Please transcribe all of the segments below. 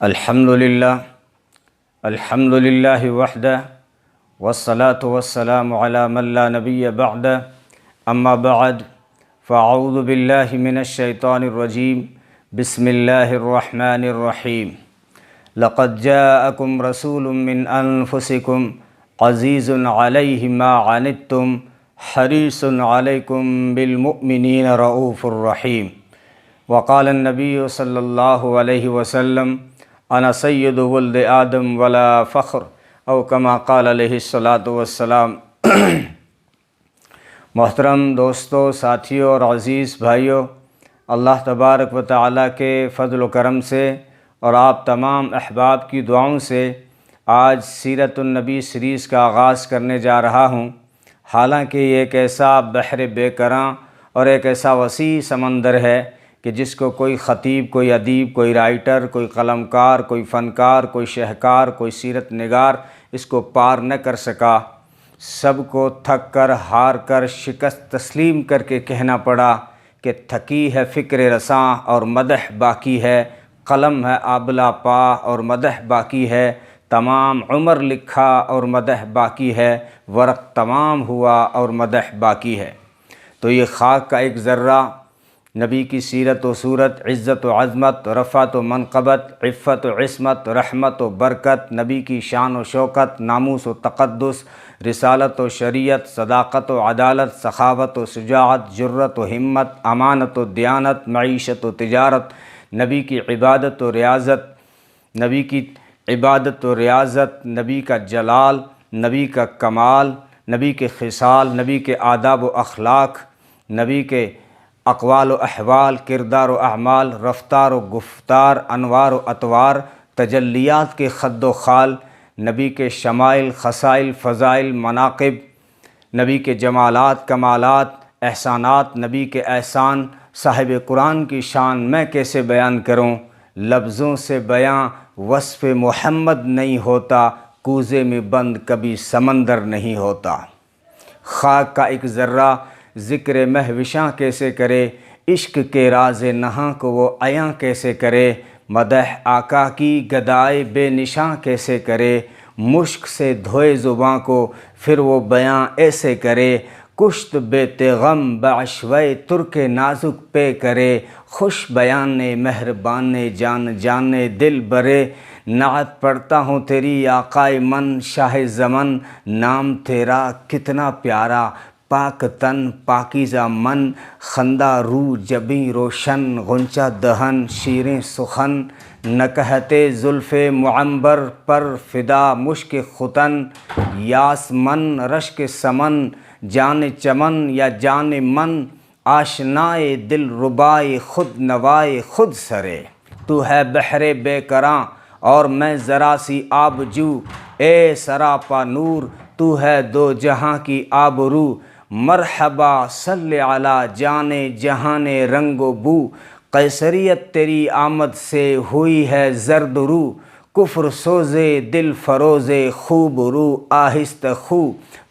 الحمد للہ وحدہ والصلاة والسلام علی من لا نبی بعدہ اما بعد فاعوذ باللہ من الشیطان الرجیم بسم اللہ الرحمن الرحیم لقد جاءکم رسول من انفسکم عزیز علیہ ما عنتم حریص علیکم بالمؤمنین رؤوف الرحیم وقال النبی صلی اللہ علیہ وسلم انا سید ولد آدم ولا فخر او کما قال علیہ الصلاۃ والسلام۔ محترم دوستو، ساتھیوں اور عزیز بھائیوں، اللہ تبارک و تعالیٰ کے فضل و کرم سے اور آپ تمام احباب کی دعاؤں سے آج سیرت النبی سیریز کا آغاز کرنے جا رہا ہوں۔ حالانکہ یہ ایک ایسا بحر بے کراں اور ایک ایسا وسیع سمندر ہے کہ جس کو کوئی خطیب، کوئی ادیب، کوئی رائٹر، کوئی قلمکار، کوئی فنکار، کوئی شہکار، کوئی سیرت نگار اس کو پار نہ کر سکا۔ سب کو تھک کر، ہار کر، شکست تسلیم کر کے کہنا پڑا کہ تھکی ہے فکر رساں اور مدح باقی ہے، قلم ہے آبلہ پا اور مدح باقی ہے، تمام عمر لکھا اور مدح باقی ہے، ورق تمام ہوا اور مدح باقی ہے۔ تو یہ خاک کا ایک ذرہ نبی کی سیرت و صورت، عزت و عظمت، رفعت و منقبت، عفت و عصمت، رحمت و برکت، نبی کی شان و شوکت، ناموس و تقدس، رسالت و شریعت، صداقت و عدالت، سخاوت و شجاعت، جرت و ہمت، امانت و دیانت، معیشت و تجارت، نبی کی عبادت و ریاضت، نبی کی عبادت و ریاضت، نبی کا جلال، نبی کا کمال، نبی کے خصال، نبی کے آداب و اخلاق، نبی کے اقوال و احوال، کردار و اعمال، رفتار و گفتار، انوار و اطوار، تجلیات کے خد و خال، نبی کے شمائل، خصائل، فضائل، مناقب، نبی کے جمالات، کمالات، احسانات، نبی کے احسان، صاحب قرآن کی شان میں کیسے بیان کروں؟ لفظوں سے بیاں وصف محمد نہیں ہوتا، کوزے میں بند کبھی سمندر نہیں ہوتا۔ خاک کا ایک ذرہ ذکر مہوشاں کیسے کرے، عشق کے راز نہاں کو وہ عیاں کیسے کرے، مدح آقا کی گدائے بے نشاں کیسے کرے، مشک سے دھوئے زباں کو پھر وہ بیاں ایسے کرے، کشت بیت غم بعشوۂ ترک نازک پہ کرے، خوش بیان مہربان جان جان دل برے، نعت پڑھتا ہوں تیری آقائے من شاہ زمن، نام تیرا کتنا پیارا، پاک تن پاکیزہ من، خندہ رو جبیں روشن، غنچہ دہن شیریں سخن، نکہتے زلف معنبر پر فدا مشک ختن، یاس من رشک سمن، جان چمن یا جان من، آشنائے دل ربائے خود نوائے خود سرے۔ تو ہے بحر بے کراں اور میں ذرا سی آب جو، اے سراپا نور تو ہے دو جہاں کی آبرو، مرحبا صلی علی جان جہان رنگ و بو، قیصریت تیری آمد سے ہوئی ہے زرد رو، کفر سوزے دل فروزے خوب رو آہست خو،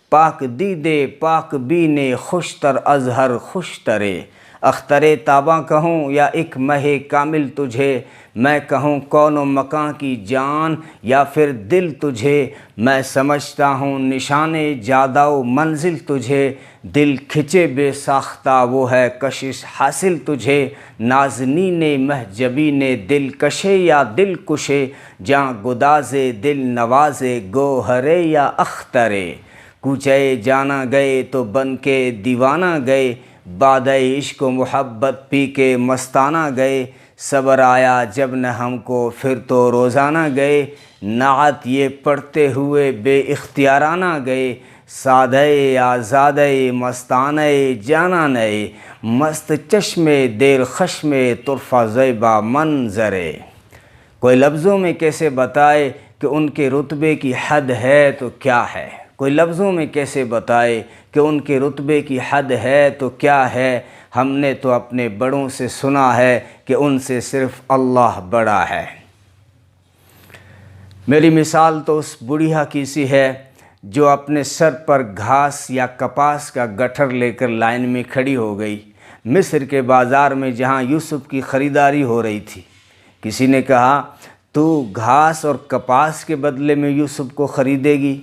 پاک دیدے پاک بینے خوشتر ازہر خوشترے، اختر تاباں کہوں یا ایک مہ کامل تجھے، میں کہوں کون و مکاں کی جان یا پھر دل تجھے، میں سمجھتا ہوں نشان جادہ و منزل تجھے، دل کھچے بے ساختہ وہ ہے کشش حاصل تجھے، نازنین محجبین دل کشے یا دل کشے، جاں گدازے دل نوازے گوہرے یا اخترے، کوچے جانا گئے تو بن کے دیوانہ گئے، بادہ عشق و محبت پی کے مستانہ گئے، صبر آیا جب نہ ہم کو پھر تو روزانہ گئے، نعت یہ پڑھتے ہوئے بے اختیارانہ گئے، سادہ آزادہ مستانہ جانانہ، مست چشمے دیر خشمے طرفہ زیبا منظرے۔ کوئی لفظوں میں کیسے بتائے کہ ان کے رتبے کی حد ہے تو کیا ہے، کوئی لفظوں میں کیسے بتائے کہ ان کے رتبے کی حد ہے تو کیا ہے، ہم نے تو اپنے بڑوں سے سنا ہے کہ ان سے صرف اللہ بڑا ہے۔ میری مثال تو اس بڑھیا کی سی ہے جو اپنے سر پر گھاس یا کپاس کا گٹھر لے کر لائن میں کھڑی ہو گئی، مصر کے بازار میں جہاں یوسف کی خریداری ہو رہی تھی۔ کسی نے کہا تو گھاس اور کپاس کے بدلے میں یوسف کو خریدے گی؟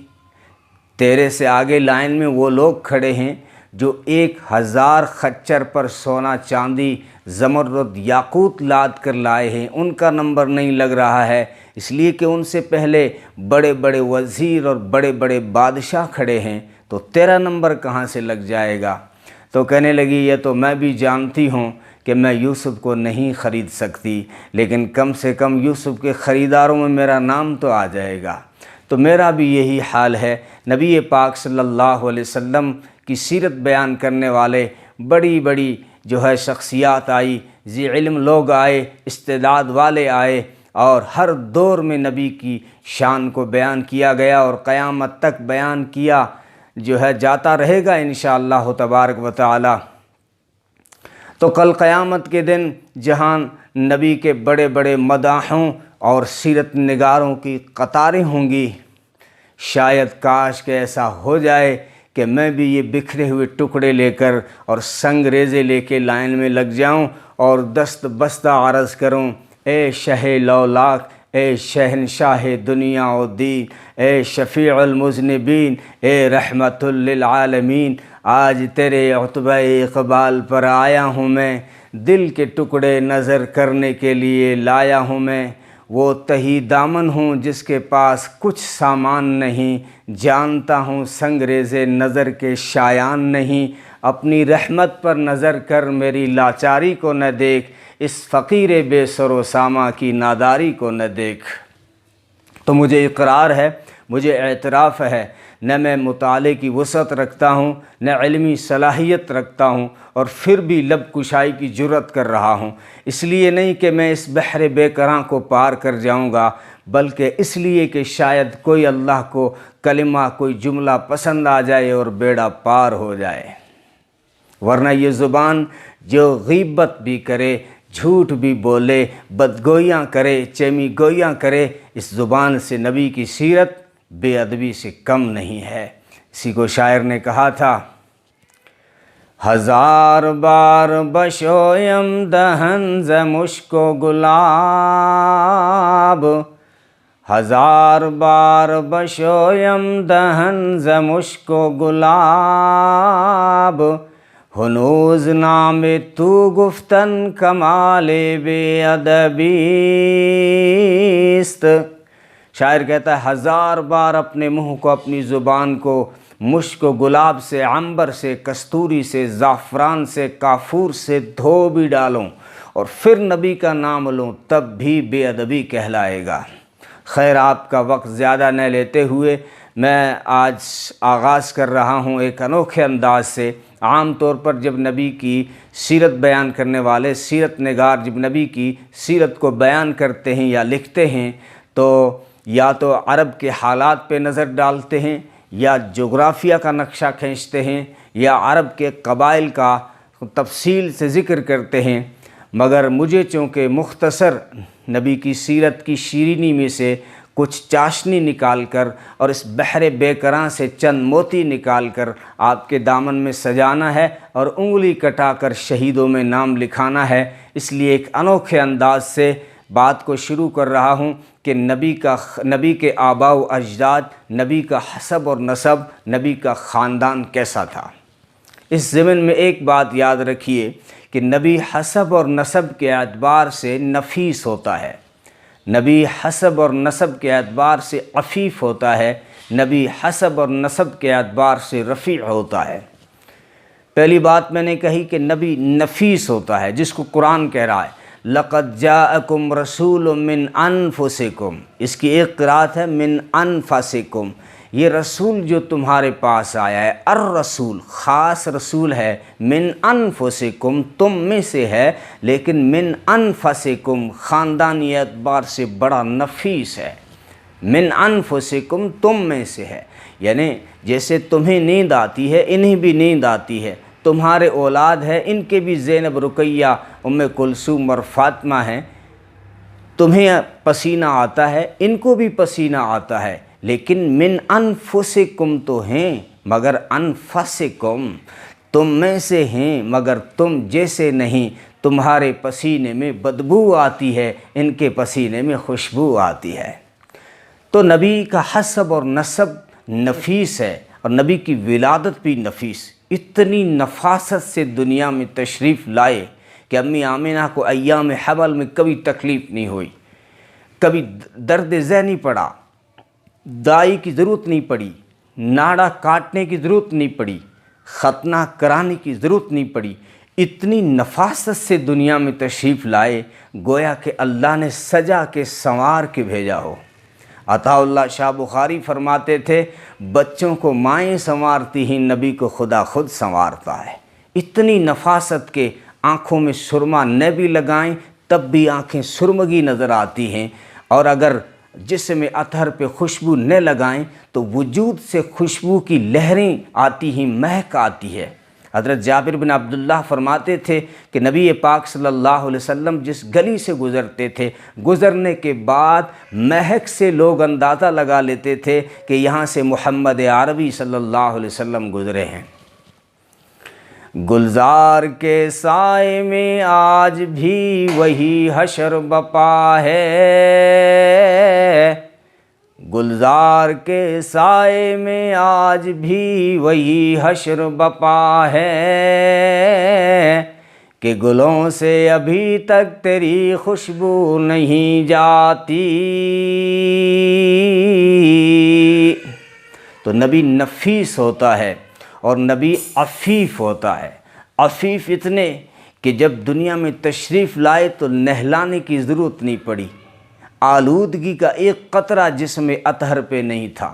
تیرے سے آگے لائن میں وہ لوگ کھڑے ہیں جو 1000 خچر پر سونا چاندی زمرد یاقوت لاد کر لائے ہیں، ان کا نمبر نہیں لگ رہا ہے، اس لیے کہ ان سے پہلے بڑے بڑے وزیر اور بڑے بڑے بادشاہ کھڑے ہیں، تو تیرا نمبر کہاں سے لگ جائے گا؟ تو کہنے لگی یہ تو میں بھی جانتی ہوں کہ میں یوسف کو نہیں خرید سکتی، لیکن کم سے کم یوسف کے خریداروں میں میرا نام تو آ جائے گا۔ تو میرا بھی یہی حال ہے۔ نبی پاک صلی اللہ علیہ وسلم کی سیرت بیان کرنے والے بڑی بڑی شخصیات آئی، ذی علم لوگ آئے، استعداد والے آئے، اور ہر دور میں نبی کی شان کو بیان کیا گیا اور قیامت تک بیان کیا جاتا رہے گا انشاءاللہ تبارک و تعالی۔ تو کل قیامت کے دن جہاں نبی کے بڑے بڑے مداحوں اور سیرت نگاروں کی قطاریں ہوں گی، شاید کاش کہ ایسا ہو جائے کہ میں بھی یہ بکھرے ہوئے ٹکڑے لے کر اور سنگ ریزے لے کے لائن میں لگ جاؤں اور دست بستہ عرض کروں، اے شہ لولاک، اے شہنشاہ دنیا و دین، اے شفیع المذنبین، اے رحمت للعالمین، آج تیرے عتبہ اقبال پر آیا ہوں میں، دل کے ٹکڑے نظر کرنے کے لیے لایا ہوں میں، وہ تہی دامن ہوں جس کے پاس کچھ سامان نہیں، جانتا ہوں سنگریزے نظر کے شایان نہیں، اپنی رحمت پر نظر کر میری لاچاری کو نہ دیکھ، اس فقیر بے سر و ساما کی ناداری کو نہ دیکھ۔ تو مجھے اقرار ہے، مجھے اعتراف ہے، نہ میں مطالعے کی وسعت رکھتا ہوں، نہ علمی صلاحیت رکھتا ہوں، اور پھر بھی لب کشائی کی جرأت کر رہا ہوں، اس لیے نہیں کہ میں اس بحر بے کراں کو پار کر جاؤں گا، بلکہ اس لیے کہ شاید کوئی اللہ کو کلمہ، کوئی جملہ پسند آ جائے اور بیڑا پار ہو جائے۔ ورنہ یہ زبان جو غیبت بھی کرے، جھوٹ بھی بولے، بدگوئیاں کرے، چیمی گوئیاں کرے، اس زبان سے نبی کی سیرت بے ادبی سے کم نہیں ہے۔ اسی کو شاعر نے کہا تھا، 1000 بار بشویم دہن ز مشک و گلاب، 1000 بار بشویم دہن ز مشک و گلاب، ہنوز نام تو گفتن کمال بے ادبی است۔ شاعر کہتا ہے 1000 بار اپنے منہ کو، اپنی زبان کو مشک و گلاب سے، عنبر سے، کستوری سے، زعفران سے، کافور سے دھو بھی ڈالوں اور پھر نبی کا نام لوں، تب بھی بے ادبی کہلائے گا۔ خیر، آپ کا وقت زیادہ نہ لیتے ہوئے میں آج آغاز کر رہا ہوں ایک انوکھے انداز سے۔ عام طور پر جب نبی کی سیرت بیان کرنے والے سیرت نگار جب نبی کی سیرت کو بیان کرتے ہیں یا لکھتے ہیں تو یا تو عرب کے حالات پہ نظر ڈالتے ہیں، یا جغرافیہ کا نقشہ کھینچتے ہیں، یا عرب کے قبائل کا تفصیل سے ذکر کرتے ہیں، مگر مجھے چونکہ مختصر نبی کی سیرت کی شیرینی میں سے کچھ چاشنی نکال کر اور اس بحر بے کراں سے چند موتی نکال کر آپ کے دامن میں سجانا ہے اور انگلی کٹا کر شہیدوں میں نام لکھانا ہے، اس لیے ایک انوکھے انداز سے بات کو شروع کر رہا ہوں کہ نبی کے آباء و اجداد، نبی کا حسب اور نسب، نبی کا خاندان کیسا تھا۔ اس ضمن میں ایک بات یاد رکھیے کہ نبی حسب اور نسب کے اعتبار سے نفیس ہوتا ہے، نبی حسب اور نسب کے اعتبار سے عفیف ہوتا ہے، نبی حسب اور نسب کے اعتبار سے رفیع ہوتا ہے۔ پہلی بات میں نے کہی کہ نبی نفیس ہوتا ہے، جس کو قرآن کہہ رہا ہے لَقَدْ جَاءَكُمْ رَسُولٌ مِّنْ أَنفُسِكُمْ، اس کی ایک قرأت ہے مِّنْ أَنفَسِكُمْ، یہ رسول جو تمہارے پاس آیا ہے، الرسول خاص رسول ہے، من انفسکم تم میں سے ہے، لیکن من انفسکم خاندانی اعتبار سے بڑا نفیس ہے، من انفسکم تم میں سے ہے، یعنی جیسے تمہیں نیند آتی ہے انہیں بھی نیند آتی ہے، تمہارے اولاد ہے ان کے بھی زینب، رقیہ، ام کلثوم اور فاطمہ ہیں، تمہیں پسینہ آتا ہے ان کو بھی پسینہ آتا ہے، لیکن من انفسکم تو ہیں مگر انفسکم تم میں سے ہیں مگر تم جیسے نہیں، تمہارے پسینے میں بدبو آتی ہے، ان کے پسینے میں خوشبو آتی ہے۔ تو نبی کا حسب اور نسب نفیس ہے، اور نبی کی ولادت بھی نفیس، اتنی نفاست سے دنیا میں تشریف لائے کہ امی آمنہ کو ایام حمل میں کبھی تکلیف نہیں ہوئی، کبھی درد ذہ نہیں پڑا، دائی کی ضرورت نہیں پڑی، ناڑا کاٹنے کی ضرورت نہیں پڑی، ختنہ کرانے کی ضرورت نہیں پڑی۔ اتنی نفاست سے دنیا میں تشریف لائے گویا کہ اللہ نے سجا کے سنوار کے بھیجا ہو۔ عطا اللہ شاہ بخاری فرماتے تھے بچوں کو مائیں سنوارتی ہیں، نبی کو خدا خود سنوارتا ہے۔ اتنی نفاست کے آنکھوں میں سرما نہ بھی لگائیں تب بھی آنکھیں سرمگی نظر آتی ہیں، اور اگر جسم اطہر پہ خوشبو نہ لگائیں تو وجود سے خوشبو کی لہریں آتی ہیں، مہک آتی ہے۔ حضرت جابر بن عبداللہ فرماتے تھے کہ نبی پاک صلی اللہ علیہ وسلم جس گلی سے گزرتے تھے، گزرنے کے بعد مہک سے لوگ اندازہ لگا لیتے تھے کہ یہاں سے محمد عربی صلی اللہ علیہ وسلم گزرے ہیں۔ گلزار کے سائے میں آج بھی وہی حشر بپا ہے، گلزار کے سائے میں آج بھی وہی حشر بپا ہے، کہ گلوں سے ابھی تک تیری خوشبو نہیں جاتی۔ تو نبی نفیس ہوتا ہے اور نبی عفیف ہوتا ہے۔ عفیف اتنے کہ جب دنیا میں تشریف لائے تو نہلانے کی ضرورت نہیں پڑی، آلودگی کا ایک قطرہ جسم اطہر پہ نہیں تھا،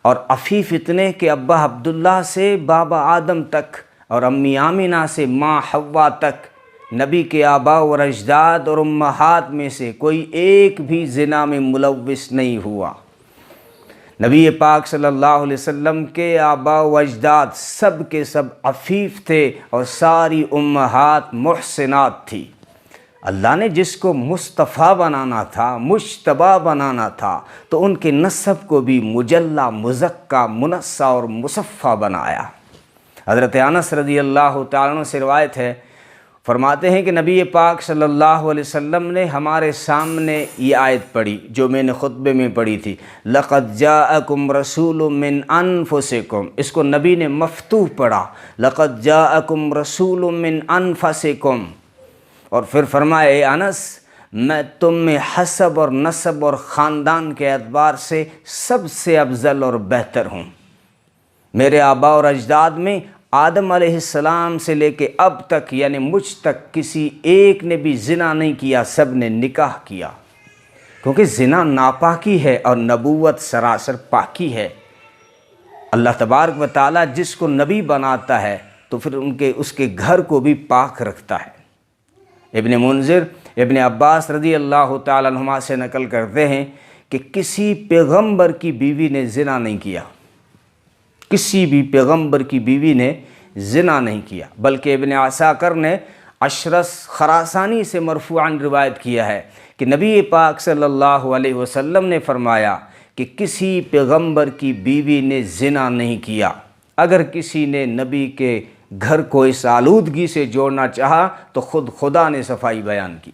اور عفیف اتنے کہ ابا عبداللہ سے بابا آدم تک اور امی آمنہ سے ماں حوا تک نبی کے آباء و اجداد اور امہات میں سے کوئی ایک بھی زنا میں ملوث نہیں ہوا۔ نبی پاک صلی اللہ علیہ وسلم کے آباء و اجداد سب کے سب عفیف تھے، اور ساری امہات محسنات تھی۔ اللہ نے جس کو مصطفیٰ بنانا تھا، مجتبیٰ بنانا تھا، تو ان کے نسب کو بھی مجلہ، مزکہ، منسّع اور مصفّى بنایا۔ حضرت انس رضی اللہ تعالیٰ عنہ سے روایت ہے، فرماتے ہیں کہ نبی پاک صلی اللہ علیہ وسلم نے ہمارے سامنے یہ آیت پڑھی جو میں نے خطبے میں پڑھی تھی، لَقَدْ جَاءَكُمْ رَسُولٌ مِّنْ أَنفُسِكُمْ، اس کو نبی نے مفتوح پڑھا، لَقَدْ جَاءَكُمْ رَسُولٌ مِّنْ أَنفُسِكُمْ، اور پھر فرمایا اے انس میں تم میں حسب اور نسب اور خاندان کے اعتبار سے سب سے افضل اور بہتر ہوں۔ میرے آباء اور اجداد میں آدم علیہ السلام سے لے کے اب تک یعنی مجھ تک کسی ایک نے بھی زنا نہیں کیا، سب نے نکاح کیا، کیونکہ زنا ناپاکی ہے اور نبوت سراسر پاکی ہے۔ اللہ تبارک و تعالیٰ جس کو نبی بناتا ہے تو پھر اس کے گھر کو بھی پاک رکھتا ہے۔ ابن منذر ابن عباس رضی اللہ تعالیٰ عنہما سے نقل کرتے ہیں کہ کسی پیغمبر کی بیوی نے زنا نہیں کیا، کسی بھی پیغمبر کی بیوی نے زنا نہیں کیا، بلکہ ابن عساکر نے اشرس خراسانی سے مرفوعاً روایت کیا ہے کہ نبی پاک صلی اللہ علیہ وسلم نے فرمایا کہ کسی پیغمبر کی بیوی نے زنا نہیں کیا۔ اگر کسی نے نبی کے گھر کو اس آلودگی سے جوڑنا چاہا تو خود خدا نے صفائی بیان کی۔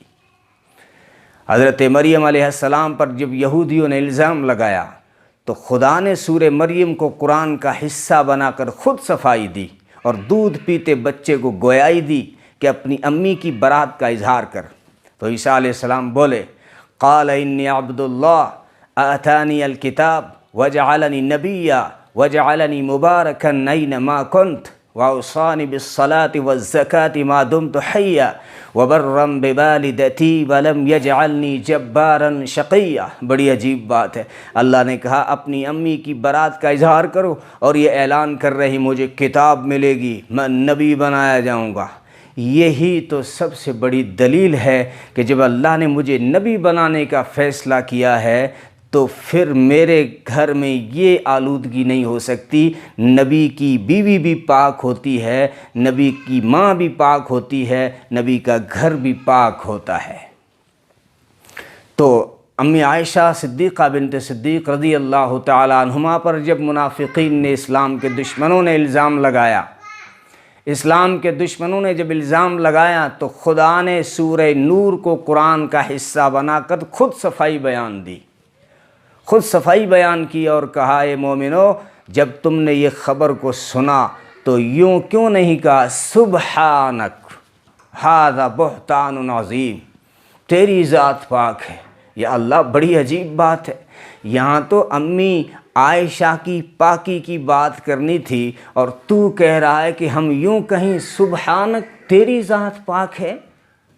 حضرت مریم علیہ السلام پر جب یہودیوں نے الزام لگایا تو خدا نے سورہ مریم کو قرآن کا حصہ بنا کر خود صفائی دی، اور دودھ پیتے بچے کو گویائی دی کہ اپنی امی کی برات کا اظہار کر۔ تو عیسیٰ علیہ السلام بولے، قال انی عبد اللہ آتانی الکتاب وجعلنی نبیا وجعلنی مبارکا اینما کنت وأوصاني بالصلاة والزكاة ما دمت حيا وبرا بوالدتي ولم يجعلني جبارا شقيا۔ بڑی عجیب بات ہے، اللہ نے کہا اپنی امی کی برات کا اظہار کرو، اور یہ اعلان کر رہی مجھے کتاب ملے گی، میں نبی بنایا جاؤں گا۔ یہی تو سب سے بڑی دلیل ہے کہ جب اللہ نے مجھے نبی بنانے کا فیصلہ کیا ہے تو پھر میرے گھر میں یہ آلودگی نہیں ہو سکتی۔ نبی کی بیوی بھی پاک ہوتی ہے، نبی کی ماں بھی پاک ہوتی ہے، نبی کا گھر بھی پاک ہوتا ہے۔ تو امی عائشہ صدیقہ بنت صدیق رضی اللہ تعالی عنہما پر جب منافقین نے، اسلام کے دشمنوں نے الزام لگایا، اسلام کے دشمنوں نے جب الزام لگایا تو خدا نے سورہ نور کو قرآن کا حصہ بنا کر خود صفائی بیان دی، خود صفائی بیان کی اور کہا اے مومنو، جب تم نے یہ خبر کو سنا تو یوں کیوں نہیں کہا سبحانک ھذا بہتان عظیم، تیری ذات پاک ہے۔ یا اللہ، بڑی عجیب بات ہے، یہاں تو امی عائشہ کی پاکی کی بات کرنی تھی اور تو کہہ رہا ہے کہ ہم یوں کہیں سبحانک تیری ذات پاک ہے۔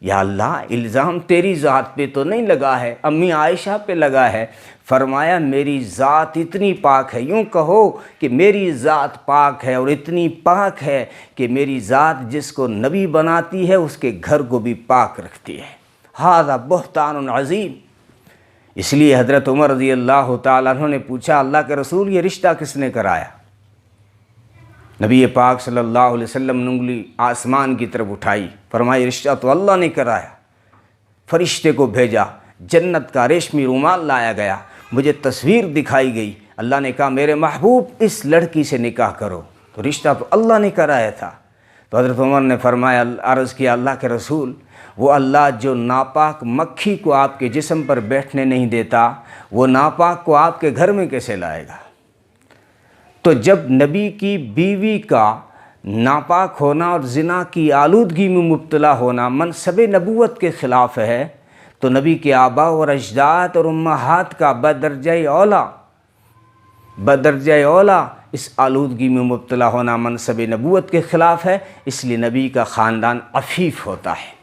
یا اللہ، الزام تیری ذات پہ تو نہیں لگا ہے، امی عائشہ پہ لگا ہے۔ فرمایا میری ذات اتنی پاک ہے، یوں کہو کہ میری ذات پاک ہے اور اتنی پاک ہے کہ میری ذات جس کو نبی بناتی ہے اس کے گھر کو بھی پاک رکھتی ہے۔ ھذا بہتان عظیم۔ اس لیے حضرت عمر رضی اللہ تعالیٰ عنہ نے پوچھا اللہ کے رسول، یہ رشتہ کس نے کرایا؟ نبی پاک صلی اللہ علیہ وسلم نے انگلی آسمان کی طرف اٹھائی، فرمایا رشتہ تو اللہ نے کرایا۔ فرشتے کو بھیجا، جنت کا ریشمی رومال لایا گیا، مجھے تصویر دکھائی گئی، اللہ نے کہا میرے محبوب اس لڑکی سے نکاح کرو، تو رشتہ تو اللہ نے کرایا تھا۔ تو حضرت عمر نے فرمایا، عرض کیا اللہ کے رسول، وہ اللہ جو ناپاک مکھی کو آپ کے جسم پر بیٹھنے نہیں دیتا، وہ ناپاک کو آپ کے گھر میں کیسے لائے گا؟ تو جب نبی کی بیوی کا ناپاک ہونا اور زنا کی آلودگی میں مبتلا ہونا منصب نبوت کے خلاف ہے، تو نبی کے آباء اور اجداد اور امہات کا بدرجہ اولا اس آلودگی میں مبتلا ہونا منصب نبوت کے خلاف ہے، اس لیے نبی کا خاندان عفیف ہوتا ہے۔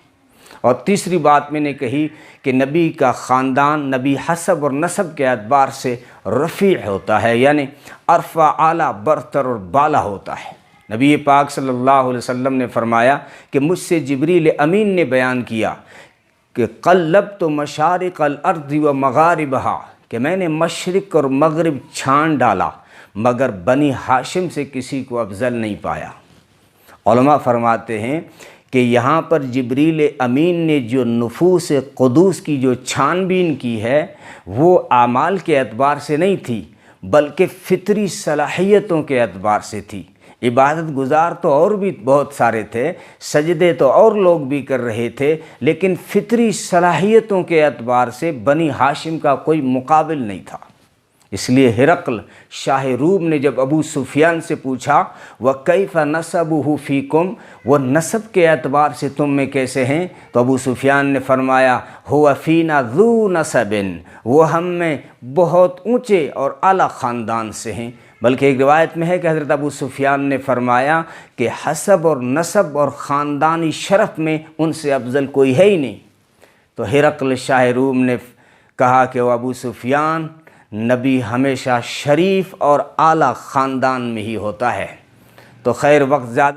اور تیسری بات میں نے کہی کہ نبی کا خاندان نبی حسب اور نسب کے اعتبار سے رفیع ہوتا ہے، یعنی عرفہ، اعلیٰ، برتر اور بالا ہوتا ہے۔ نبی پاک صلی اللہ علیہ وسلم نے فرمایا کہ مجھ سے جبریل امین نے بیان کیا کہ قلبت مشارق الارض و مغاربہا، کہ میں نے مشرق اور مغرب چھان ڈالا مگر بنی ہاشم سے کسی کو افضل نہیں پایا۔ علماء فرماتے ہیں کہ یہاں پر جبریل امین نے جو نفوس قدوس کی جو چھان بین کی ہے وہ اعمال کے اعتبار سے نہیں تھی بلکہ فطری صلاحیتوں کے اعتبار سے تھی۔ عبادت گزار تو اور بھی بہت سارے تھے، سجدے تو اور لوگ بھی کر رہے تھے، لیکن فطری صلاحیتوں کے اعتبار سے بنی ہاشم کا کوئی مقابل نہیں تھا۔ اس لیے ہرقل شاہ روم نے جب ابو سفیان سے پوچھا وَكَيْفَ نَسَبُهُ فِيكُمْ، وہ نسب کے اعتبار سے تم میں کیسے ہیں، تو ابو سفیان نے فرمایا هُوَ فِينَا ذُو نَسَبٍ، وہ ہم میں بہت اونچے اور اعلیٰ خاندان سے ہیں۔ بلکہ ایک روایت میں ہے کہ حضرت ابو سفیان نے فرمایا کہ حسب اور نسب اور خاندانی شرف میں ان سے افضل کوئی ہے ہی نہیں۔ تو ہرقل شاہ روم نے کہا کہ وہ ابو سفیان، نبی ہمیشہ شریف اور اعلیٰ خاندان میں ہی ہوتا ہے۔ تو خیر، وقت زیادہ